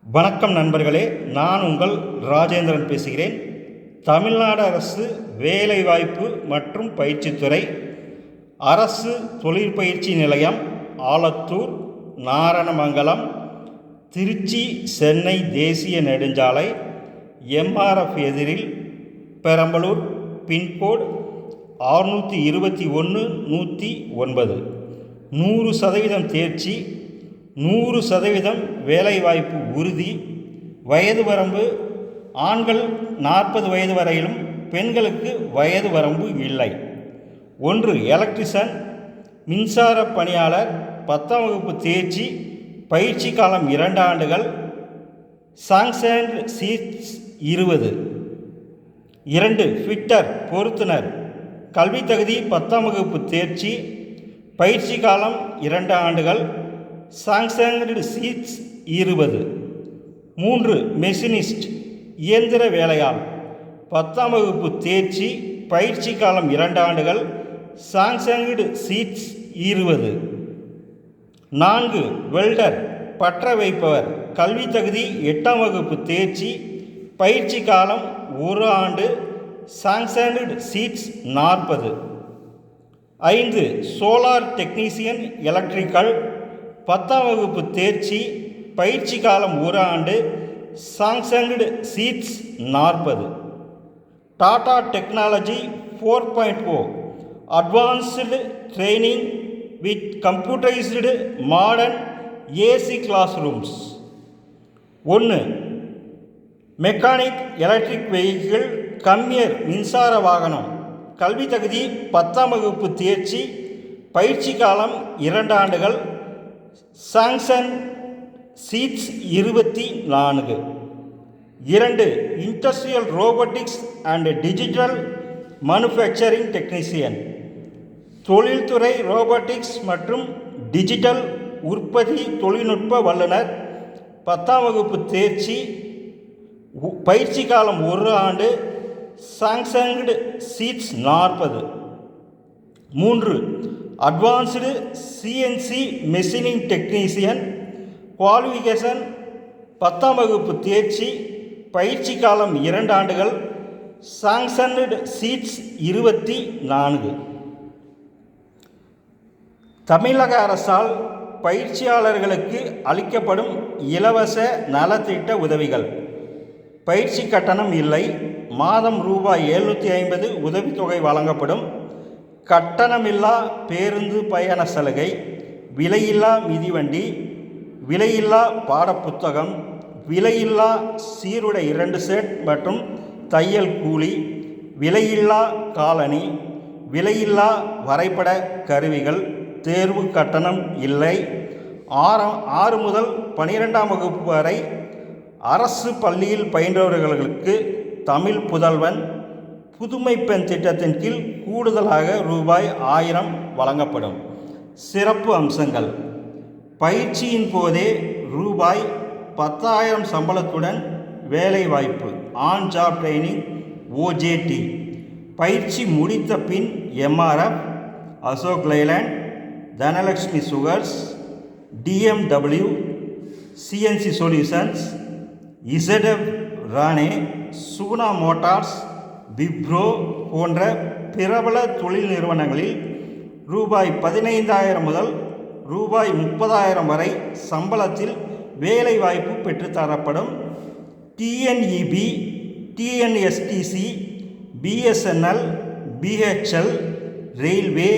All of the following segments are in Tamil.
வணக்கம் நண்பர்களே, நான் உங்கள் ராஜேந்திரன் பேசுகிறேன். தமிழ்நாடு அரசு வேலைவாய்ப்பு மற்றும் பயிற்சித்துறை அரசு தொழிற்பயிற்சி நிலையம் ஆலத்தூர், நாரணமங்கலம், திருச்சி, சென்னை தேசிய நெடுஞ்சாலை, எம்ஆர்எஃப் எதிரில், பெரம்பலூர், பின்கோடு 621-109, 100% தேர்ச்சி, 100% வேலைவாய்ப்பு உறுதி. வயது வரம்பு ஆண்கள் 40 வயது வரையிலும், பெண்களுக்கு வயது வரம்பு இல்லை. 1. எலக்ட்ரிஷியன் மின்சார பணியாளர் 10ஆம் வகுப்பு தேர்ச்சி, பயிற்சி காலம் 2 ஆண்டுகள், சாங்ஷன்டு சீட்ஸ் 20. 2. ஃபிட்டர் பொருத்துனர் கல்வி தகுதி 10ஆம் வகுப்பு தேர்ச்சி, பயிற்சி காலம் 2 ஆண்டுகள், சாங்ஷன்டு சீட்ஸ் 20. 3. மெஷினிஸ்ட் இயந்திர வேலையாள் 10ஆம் வகுப்பு தேர்ச்சி, பயிற்சி காலம் 2 ஆண்டுகள், சாங்ஷன்டு சீட்ஸ் 20. 4. வெல்டர் பற்ற வைப்பவர் கல்வி தகுதி 8ஆம் வகுப்பு தேர்ச்சி, பயிற்சி காலம் 1 ஆண்டு, sanctioned seats 40. 5. Solar technician electrical 10ஆம் வகுப்பு தேர்ச்சி, பயிற்சி காலம் 1 ஆண்டு, sanctioned seats 40. Tata technology 4.0 advanced training with computerised modern AC class rooms. 1. Mechanic electric vehicle கம்மியர் மின்சார வாகனம் கல்வி தகுதி 10ஆம் வகுப்பு தேர்ச்சி, பயிற்சி காலம் 2 ஆண்டுகள், sanction seats 24. 2. Industrial robotics and digital manufacturing technician தொழில்துறை ரோபோட்டிக்ஸ் மற்றும் டிஜிட்டல் உற்பத்தி தொழில்நுட்ப வல்லுநர் 10ஆம் வகுப்பு தேர்ச்சி, பயிற்சி காலம் 1 ஆண்டு, sanctioned seats 40. 3. Advanced CNC machining technician qualification 10ஆம் வகுப்பு தேர்ச்சி, பயிற்சி காலம் 2 ஆண்டுகள், சாங்ஷன்டு சீட்ஸ் 24. தமிழக அரசால் பயிற்சியாளர்களுக்கு அளிக்கப்படும் இலவச நலத்திட்ட உதவிகள். பயிற்சி கட்டணம் இல்லை. மாதம் ரூபாய் 750 உதவித்தொகை வழங்கப்படும். கட்டணமில்லா பேருந்து பயண சலுகை, விலையில்லா மிதிவண்டி, விலையில்லா பாடப்புத்தகம், விலையில்லா சீருடை 2 செட் மற்றும் தையல் கூலி, விலையில்லா காலணி, விலையில்லா வரைபட கருவிகள். தேர்வு கட்டணம் இல்லை. 6 முதல் 12ஆம் வகுப்பு வரை அரசு பள்ளியில் பயின்றவர்களுக்கு தமிழ் புதல்வன் புதுமை பெண் திட்டத்தின் கீழ் கூடுதலாக ரூபாய் 1000 வழங்கப்படும். சிறப்பு அம்சங்கள்: பயிற்சியின் போதே ரூபாய் 10,000 சம்பளத்துடன் வேலைவாய்ப்பு, ஆன் ஜாப் ட்ரைனிங் OJT. பயிற்சி முடித்த பின் MRF, Ashok Leyland, Dhanalakshmi sugars, DMW, CNC solutions, ZF Rane, Suguna motors, Wipro போன்ற பிரபல தொழில் நிறுவனங்களில் ரூபாய் 15,000 முதல் ரூபாய் 30,000 வரை சம்பளத்தில் வேலைவாய்ப்பு பெற்றுத்தரப்படும். TNEB, TNSTC, BSNL, BHL, railway,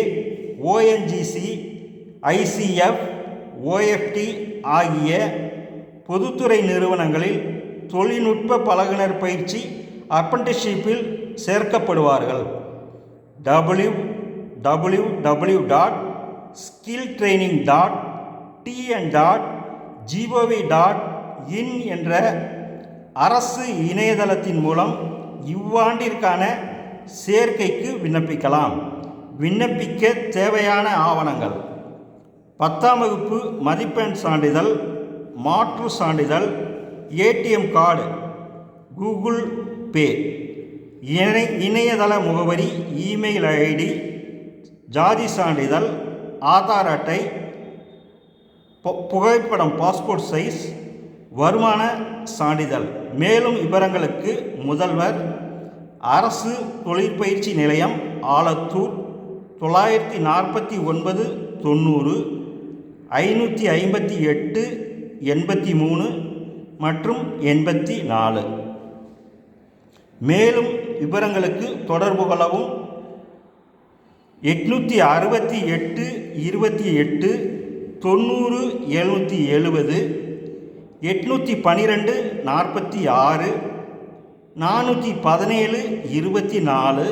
ONGC, ICF, OFT ஆகிய பொதுத்துறை நிறுவனங்களில் தொழில்நுட்ப பழகுனர் பயிற்சி அப்ரண்டிஸ்ஷிப்பில் சேர்க்கப்படுவார்கள். www.skilltraining.tn.gov.in என்ற அரசு இணையதளத்தின் மூலம் இவ்வாண்டிற்கான சேர்க்கைக்கு விண்ணப்பிக்கலாம். விண்ணப்பிக்க தேவையான ஆவணங்கள்: 10ஆம் வகுப்பு மதிப்பெண் சான்றிதழ், மாற்று சான்றிதழ், ATM கார்டு, கூகுள் பே, இணையதள முகவரி, இமெயில் ஐடி, ஜாதி சான்றிதழ், ஆதார் அட்டை, புகைப்படம் பாஸ்போர்ட் சைஸ், வருமான சான்றிதழ். மேலும் விவரங்களுக்கு முதல்வர், அரசு தொழிற்பயிற்சி நிலையம், ஆலத்தூர், 949 90 558 83 மற்றும் 84. மேலும் விவரங்களுக்கு தொடர்பு கொள்ளவும். 868 28 90 770, 812 46 417 24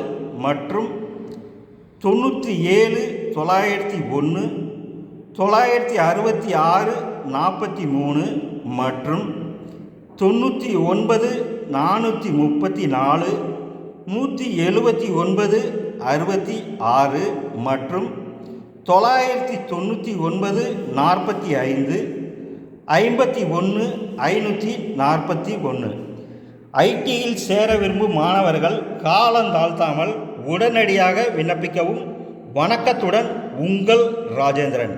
மற்றும் 97 901 966 43 மற்றும் 99 434 179 66 மற்றும் 999 45 51 541. ஐடியில் சேர விரும்பும் மாணவர்கள் காலந்தாழ்த்தாமல் உடனடியாக விண்ணப்பிக்கவும். வணக்கத்துடன், உங்கள் ராஜேந்திரன்.